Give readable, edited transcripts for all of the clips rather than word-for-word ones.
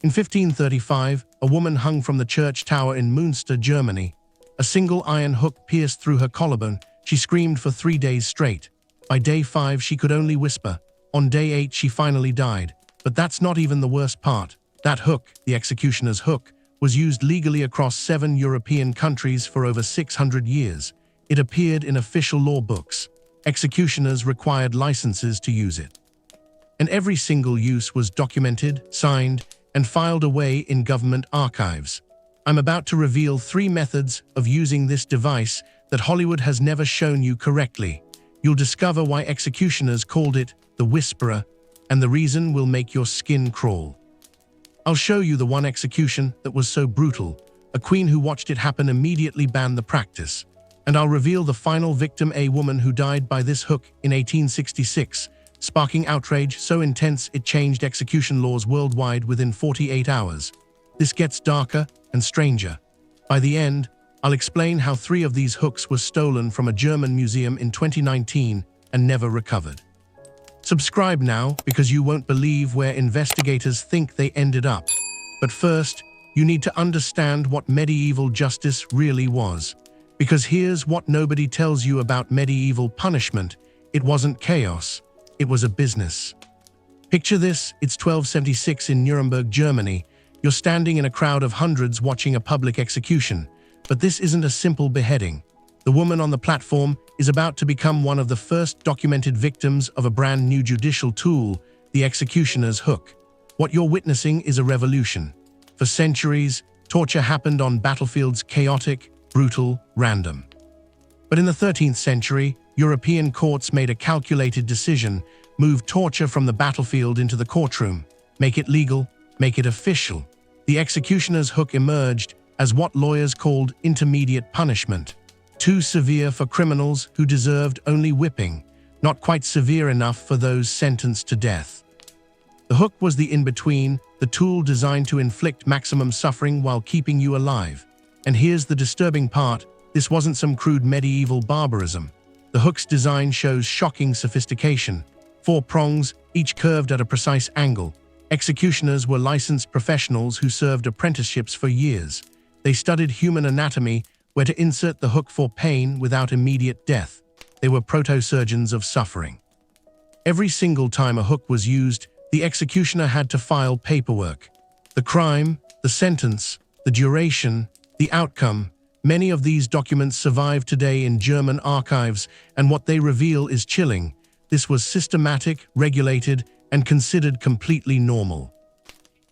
In 1535, a woman hung from the church tower in Münster, Germany. A single iron hook pierced through her collarbone. She screamed for 3 days straight. By day 5, she could only whisper. On day 8, she finally died. But that's not even the worst part. That hook, the executioner's hook, was used legally across 7 European countries for over 600 years. It appeared in official law books. Executioners required licenses to use it. And every single use was documented, signed, and filed away in government archives. I'm about to reveal 3 methods of using this device that Hollywood has never shown you correctly. You'll discover why executioners called it the Whisperer, and the reason will make your skin crawl. I'll show you the one execution that was so brutal. A queen who watched it happen immediately banned the practice. And I'll reveal the final victim, a woman who died by this hook in 1866, sparking outrage so intense it changed execution laws worldwide within 48 hours. This gets darker and stranger. By the end, I'll explain how 3 of these hooks were stolen from a German museum in 2019 and never recovered. Subscribe now because you won't believe where investigators think they ended up. But first, you need to understand what medieval justice really was. Because here's what nobody tells you about medieval punishment. It wasn't chaos. It was a business. Picture this, it's 1276 in Nuremberg, Germany. You're standing in a crowd of hundreds watching a public execution. But this isn't a simple beheading. The woman on the platform is about to become one of the first documented victims of a brand new judicial tool, the executioner's hook. What you're witnessing is a revolution. For centuries, torture happened on battlefields, chaotic, brutal, random. But in the 13th century, European courts made a calculated decision, move torture from the battlefield into the courtroom, make it legal, make it official. The executioner's hook emerged as what lawyers called intermediate punishment. Too severe for criminals who deserved only whipping, not quite severe enough for those sentenced to death. The hook was the in-between, the tool designed to inflict maximum suffering while keeping you alive. And here's the disturbing part, this wasn't some crude medieval barbarism. The hook's design shows shocking sophistication. 4 prongs, each curved at a precise angle. Executioners were licensed professionals who served apprenticeships for years. They studied human anatomy, where to insert the hook for pain without immediate death. They were proto-surgeons of suffering. Every single time a hook was used, the executioner had to file paperwork. The crime, the sentence, the duration, the outcome. Many of these documents survive today in German archives, and what they reveal is chilling. This was systematic, regulated, and considered completely normal.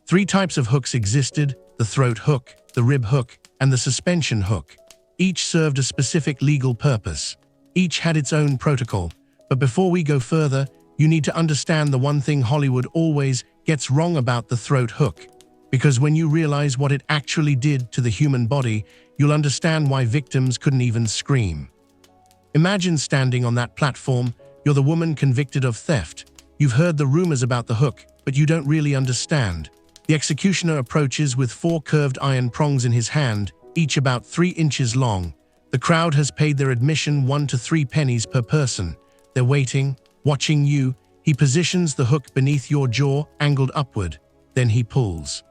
3 types of hooks existed: the throat hook, the rib hook, and the suspension hook. Each served a specific legal purpose. Each had its own protocol. But before we go further, you need to understand the one thing Hollywood always gets wrong about the throat hook. Because when you realize what it actually did to the human body, you'll understand why victims couldn't even scream. Imagine standing on that platform. You're the woman convicted of theft. You've heard the rumors about the hook, but you don't really understand. The executioner approaches with 4 curved iron prongs in his hand, each about 3 inches long. The crowd has paid their admission 1 to 3 pennies per person. They're waiting, watching you. He positions the hook beneath your jaw, angled upward. Then he pulls.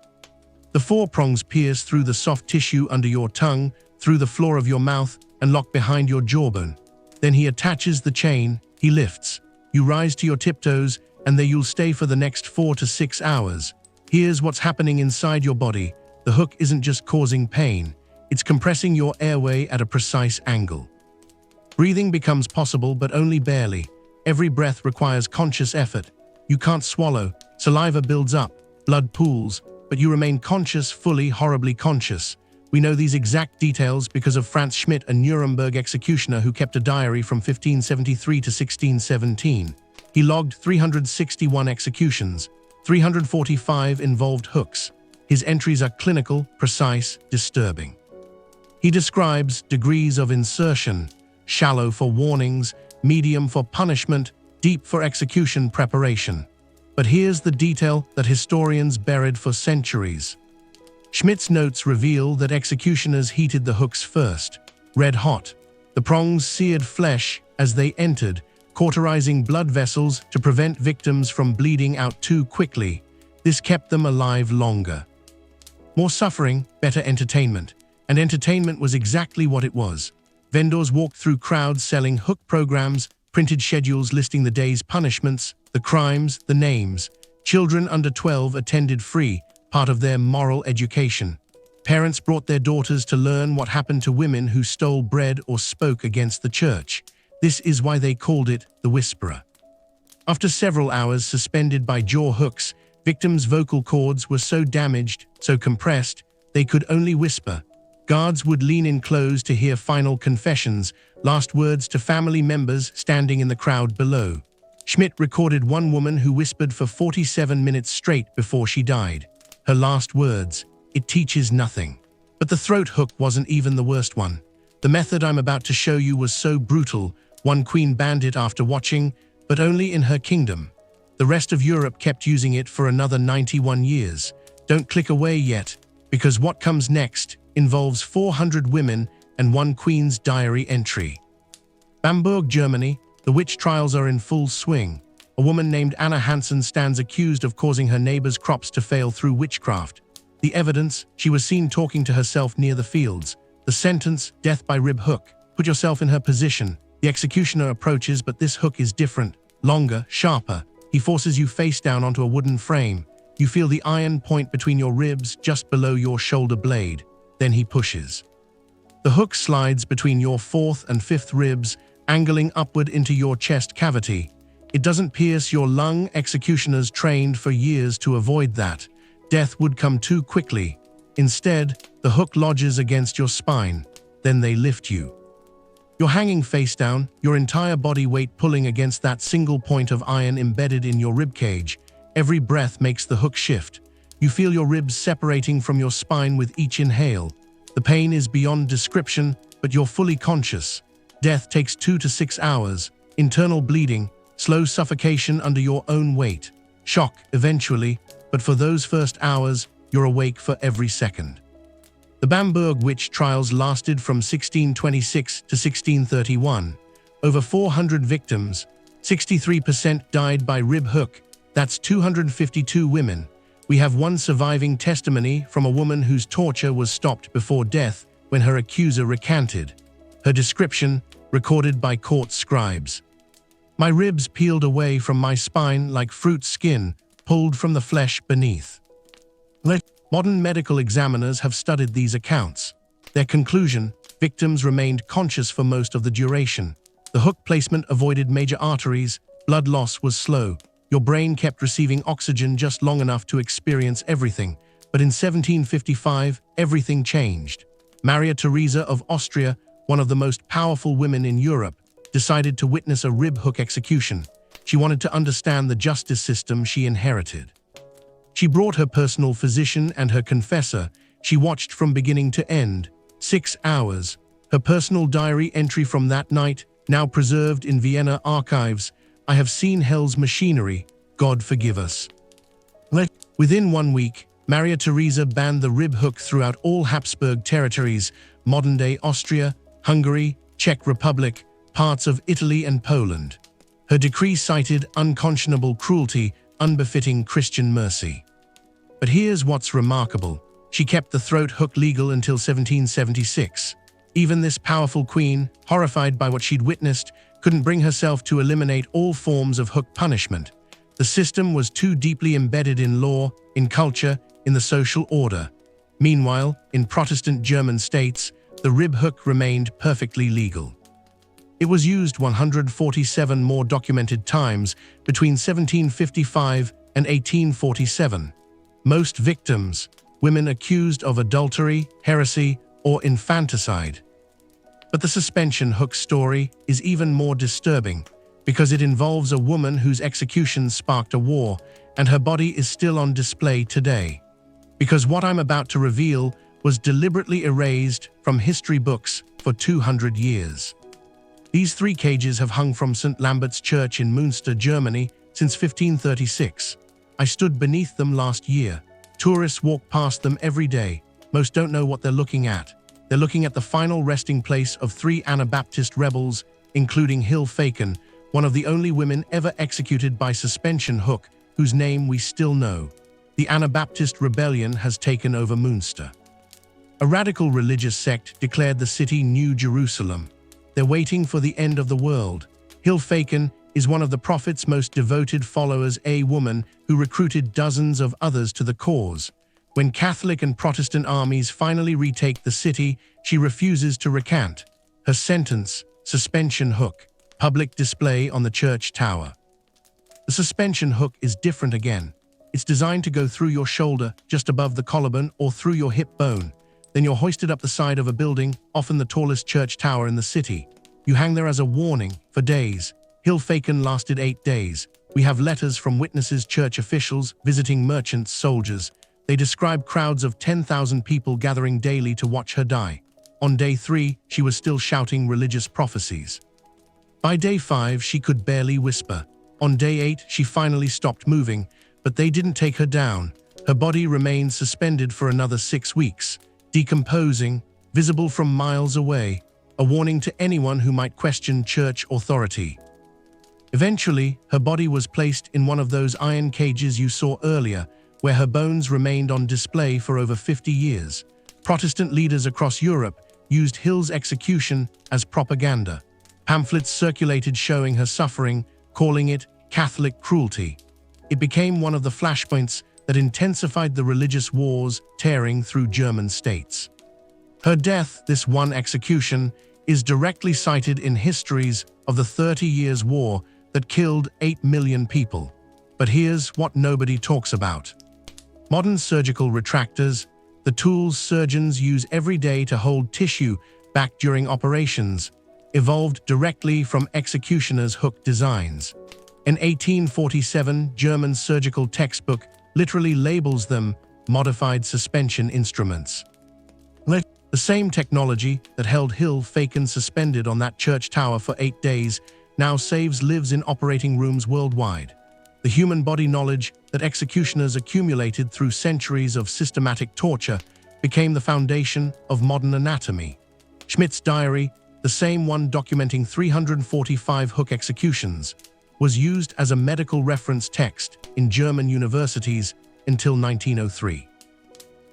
The 4 prongs pierce through the soft tissue under your tongue, through the floor of your mouth, and lock behind your jawbone. Then he attaches the chain. He lifts. You rise to your tiptoes, and there you'll stay for the next 4 to 6 hours. Here's what's happening inside your body. The hook isn't just causing pain. It's compressing your airway at a precise angle. Breathing becomes possible, but only barely. Every breath requires conscious effort. You can't swallow. Saliva builds up. Blood pools. But you remain conscious, fully, horribly conscious. We know these exact details because of Franz Schmidt, a Nuremberg executioner who kept a diary from 1573 to 1617. He logged 361 executions. 345 involved hooks. His entries are clinical, precise, disturbing. He describes degrees of insertion: shallow for warnings, medium for punishment, deep for execution preparation. But here's the detail that historians buried for centuries. Schmidt's notes reveal that executioners heated the hooks first, red hot. The prongs seared flesh as they entered, cauterizing blood vessels to prevent victims from bleeding out too quickly. This kept them alive longer. More suffering, better entertainment. And entertainment was exactly what it was. Vendors walked through crowds selling hook programs, printed schedules listing the day's punishments, the crimes, the names. Children under 12 attended free, part of their moral education. Parents brought their daughters to learn what happened to women who stole bread or spoke against the church. This is why they called it the Whisperer. After several hours suspended by jaw hooks, victims' vocal cords were so damaged, so compressed, they could only whisper. Guards would lean in close to hear final confessions, last words to family members standing in the crowd below. Schmidt recorded one woman who whispered for 47 minutes straight before she died. Her last words, "It teaches nothing." But the throat hook wasn't even the worst one. The method I'm about to show you was so brutal, one queen banned it after watching, but only in her kingdom. The rest of Europe kept using it for another 91 years. Don't click away yet, because what comes next involves 400 women and one queen's diary entry. Bamberg, Germany, the witch trials are in full swing. A woman named Anna Hansen stands accused of causing her neighbor's crops to fail through witchcraft. The evidence, she was seen talking to herself near the fields. The sentence, death by rib hook. Put yourself in her position. The executioner approaches, but this hook is different, longer, sharper. He forces you face down onto a wooden frame. You feel the iron point between your ribs just below your shoulder blade. Then he pushes. The hook slides between your fourth and fifth ribs, angling upward into your chest cavity. It doesn't pierce your lung. Executioners trained for years to avoid that. Death would come too quickly. Instead, the hook lodges against your spine. Then they lift you. You're hanging face down, your entire body weight pulling against that single point of iron embedded in your ribcage. Every breath makes the hook shift. You feel your ribs separating from your spine with each inhale. The pain is beyond description, but you're fully conscious. Death takes 2 to 6 hours. Internal bleeding, slow suffocation under your own weight. Shock, eventually, but for those first hours, you're awake for every second. The Bamberg witch trials lasted from 1626 to 1631. Over 400 victims, 63% died by rib hook. That's 252 women. We have one surviving testimony from a woman whose torture was stopped before death when her accuser recanted. Her description, recorded by court scribes. My ribs peeled away from my spine like fruit skin, pulled from the flesh beneath. Modern medical examiners have studied these accounts. Their conclusion, victims remained conscious for most of the duration. The hook placement avoided major arteries, blood loss was slow. Your brain kept receiving oxygen just long enough to experience everything. But in 1755, everything changed. Maria Theresa of Austria, one of the most powerful women in Europe, decided to witness a rib hook execution. She wanted to understand the justice system she inherited. She brought her personal physician and her confessor. She watched from beginning to end, 6 hours. Her personal diary entry from that night, now preserved in Vienna archives. I have seen hell's machinery. God forgive us. Within 1 week, Maria Theresa banned the rib hook throughout all Habsburg territories, modern-day Austria, Hungary, Czech Republic, parts of Italy and Poland. Her decree cited unconscionable cruelty, unbefitting Christian mercy. But here's what's remarkable. She kept the throat hook legal until 1776. Even this powerful queen, horrified by what she'd witnessed, couldn't bring herself to eliminate all forms of hook punishment. The system was too deeply embedded in law, in culture, in the social order. Meanwhile, in Protestant German states, the rib hook remained perfectly legal. It was used 147 more documented times between 1755 and 1847. Most victims, women accused of adultery, heresy, or infanticide. But the suspension hook story is even more disturbing because it involves a woman whose execution sparked a war, and her body is still on display today. Because what I'm about to reveal was deliberately erased from history books for 200 years. These 3 cages have hung from St. Lambert's Church in Münster, Germany, since 1536. I stood beneath them last year. Tourists walk past them every day. Most don't know what they're looking at. They're looking at the final resting place of 3 Anabaptist rebels, including Hill Faken, one of the only women ever executed by suspension hook, whose name we still know. the Anabaptist rebellion has taken over Münster. A radical religious sect declared the city New Jerusalem. They're waiting for the end of the world. Hilfeken is one of the prophet's most devoted followers, a woman who recruited dozens of others to the cause. When Catholic and Protestant armies finally retake the city, she refuses to recant. Her sentence: suspension hook, public display on the church tower. The suspension hook is different again. It's designed to go through your shoulder, just above the collarbone, or through your hip bone. Then you're hoisted up the side of a building, often the tallest church tower in the city. You hang there as a warning for days. Hilfeken lasted 8 days. We have letters from witnesses, church officials, visiting merchants, soldiers. They describe crowds of 10,000 people gathering daily to watch her die. On day 3, she was still shouting religious prophecies. By day 5, she could barely whisper. On day 8, she finally stopped moving, but they didn't take her down. Her body remained suspended for another 6 weeks, decomposing, visible from miles away, a warning to anyone who might question church authority. Eventually, her body was placed in one of those iron cages you saw earlier, where her bones remained on display for over 50 years. Protestant leaders across Europe used Hill's execution as propaganda. Pamphlets circulated showing her suffering, calling it Catholic cruelty. It became one of the flashpoints that intensified the religious wars tearing through German states. Her death, this one execution, is directly cited in histories of the 30 Years' War that killed 8 million people. But here's what nobody talks about. Modern surgical retractors, the tools surgeons use every day to hold tissue back during operations, evolved directly from executioners' hook designs. An 1847 German surgical textbook literally labels them modified suspension instruments. The same technology that held Hilfeken suspended on that church tower for 8 days now saves lives in operating rooms worldwide. The human body knowledge that executioners accumulated through centuries of systematic torture became the foundation of modern anatomy. Schmidt's diary, the same one documenting 345 hook executions, was used as a medical reference text in German universities until 1903.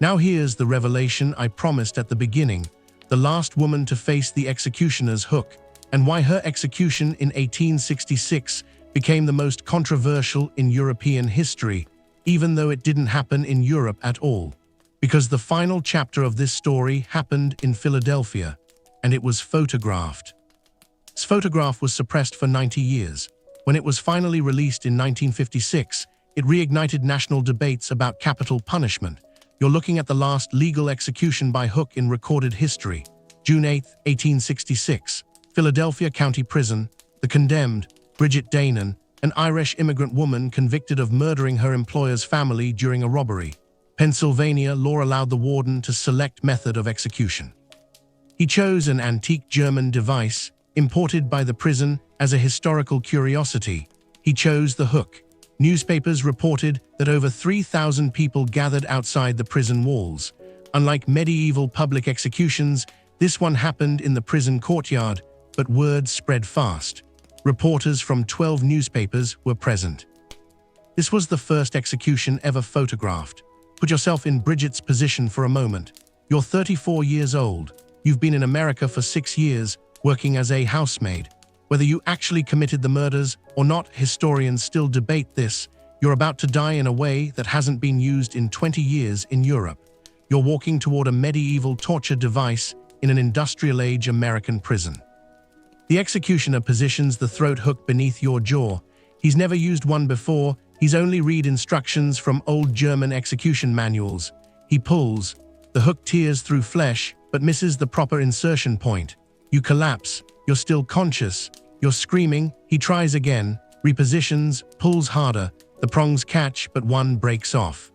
Now here's the revelation I promised at the beginning, the last woman to face the executioner's hook, and why her execution in 1866 became the most controversial in European history, even though it didn't happen in Europe at all. Because the final chapter of this story happened in Philadelphia, and it was photographed. This photograph was suppressed for 90 years. When it was finally released in 1956, it reignited national debates about capital punishment. You're looking at the last legal execution by hook in recorded history. June 8, 1866, Philadelphia County Prison. The condemned, Bridget Danan, an Irish immigrant woman convicted of murdering her employer's family during a robbery. Pennsylvania law allowed the warden to select method of execution. He chose an antique German device, imported by the prison as a historical curiosity. He chose the hook. Newspapers reported that over 3,000 people gathered outside the prison walls. Unlike medieval public executions, this one happened in the prison courtyard, but word spread fast. Reporters from 12 newspapers were present. This was the first execution ever photographed. Put yourself in Bridget's position for a moment. You're 34 years old. You've been in America for 6 years, working as a housemaid. Whether you actually committed the murders or not, historians still debate this. You're about to die in a way that hasn't been used in 20 years in Europe. You're walking toward a medieval torture device in an industrial-age American prison. The executioner positions the throat hook beneath your jaw. He's never used one before. He's only read instructions from old German execution manuals. He pulls. The hook tears through flesh, but misses the proper insertion point. You collapse. You're still conscious. You're screaming. He tries again, repositions, pulls harder. The prongs catch, but one breaks off.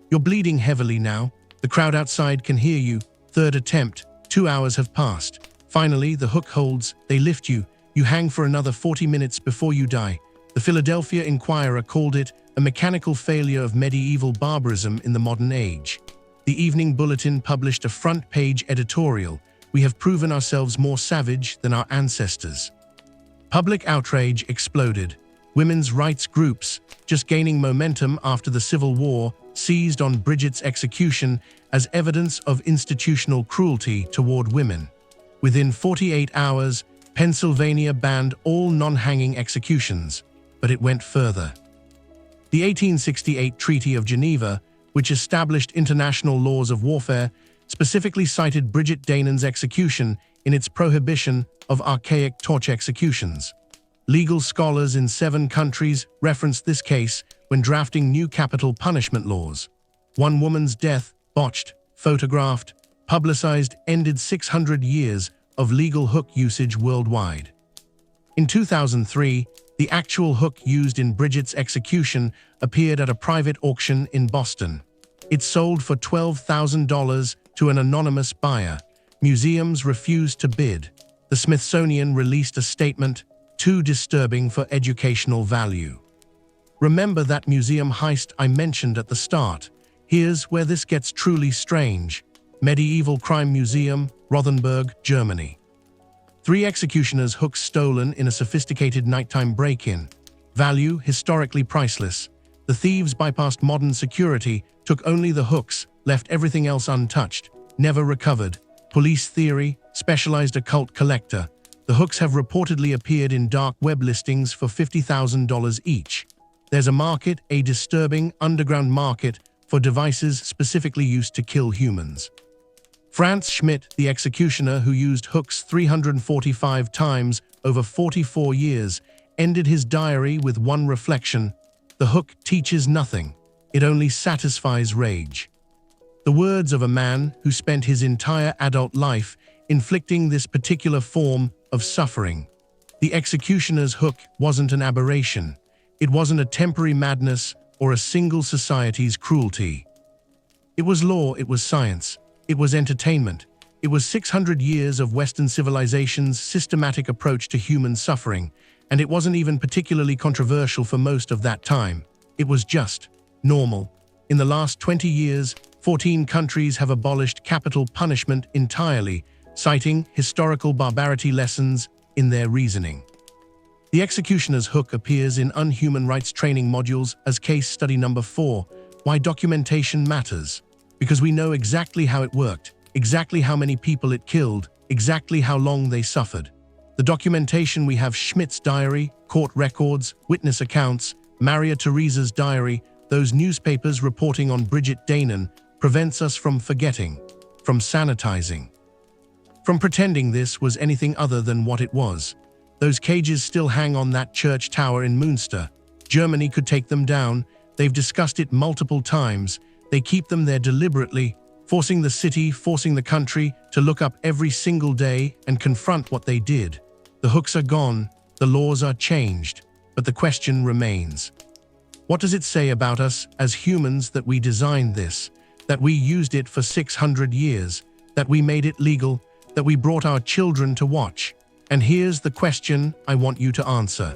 You're bleeding heavily now. The crowd outside can hear you. Third attempt. 2 hours have passed. Finally, the hook holds. They lift you. You hang for another 40 minutes before you die. The Philadelphia Inquirer called it a mechanical failure of medieval barbarism in the modern age. The Evening Bulletin published a front-page editorial. We have proven ourselves more savage than our ancestors. Public outrage exploded. Women's rights groups, just gaining momentum after the Civil War, seized on Bridget's execution as evidence of institutional cruelty toward women. Within 48 hours, Pennsylvania banned all non-hanging executions, but it went further. The 1868 Treaty of Geneva, which established international laws of warfare, specifically cited Bridget Danin's execution in its prohibition of archaic torch executions. Legal scholars in 7 countries referenced this case when drafting new capital punishment laws. One woman's death, botched, photographed, publicized, ended 600 years of legal hook usage worldwide. In 2003, the actual hook used in Bridget's execution appeared at a private auction in Boston. It sold for $12,000 to an anonymous buyer. Museums refused to bid. The Smithsonian released a statement, "Too disturbing for educational value." Remember that museum heist I mentioned at the start? Here's where this gets truly strange. Medieval Crime Museum, Rothenburg, Germany. 3 executioners' hooks stolen in a sophisticated nighttime break-in. Value historically priceless. The thieves bypassed modern security, took only the hooks, left everything else untouched, never recovered. Police theory, specialized occult collector. The hooks have reportedly appeared in dark web listings for $50,000 each. There's a market, a disturbing underground market, for devices specifically used to kill humans. Franz Schmidt, the executioner who used hooks 345 times over 44 years, ended his diary with one reflection: "The hook teaches nothing. It only satisfies rage." The words of a man who spent his entire adult life inflicting this particular form of suffering. The executioner's hook wasn't an aberration. It wasn't a temporary madness or a single society's cruelty. It was law, it was science, it was entertainment. It was 600 years of Western civilization's systematic approach to human suffering, and it wasn't even particularly controversial for most of that time. It was just normal. In the last 20 years, 14 countries have abolished capital punishment entirely, citing historical barbarity lessons in their reasoning. The executioner's hook appears in unhuman rights training modules as case study number 4, Why Documentation Matters. Because we know exactly how it worked, exactly how many people it killed, exactly how long they suffered. The documentation: we have Schmidt's diary, court records, witness accounts, Maria Theresa's diary, those newspapers reporting on Bridget Danin, prevents us from forgetting, from sanitizing, from pretending this was anything other than what it was. Those cages still hang on that church tower in Münster. Germany could take them down. They've discussed it multiple times. They keep them there deliberately, forcing the city, forcing the country to look up every single day and confront what they did. The hooks are gone, the laws are changed, but the question remains. What does it say about us as humans that we designed this, that we used it for 600 years, that we made it legal, that we brought our children to watch? And here's the question I want you to answer.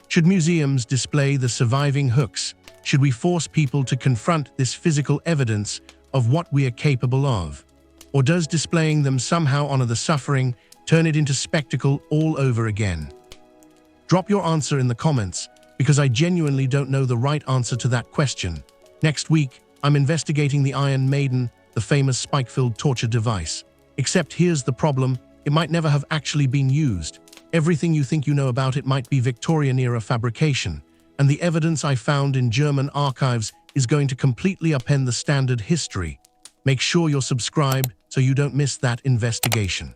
Should museums display the surviving hooks? Should we force people to confront this physical evidence of what we are capable of? Or does displaying them somehow honor the suffering, turn it into spectacle all over again? Drop your answer in the comments, because I genuinely don't know the right answer to that question. Next week, I'm investigating the Iron Maiden, the famous spike-filled torture device. Except here's the problem: it might never have actually been used. Everything you think you know about it might be Victorian-era fabrication, and the evidence I found in German archives is going to completely upend the standard history. Make sure you're subscribed so you don't miss that investigation.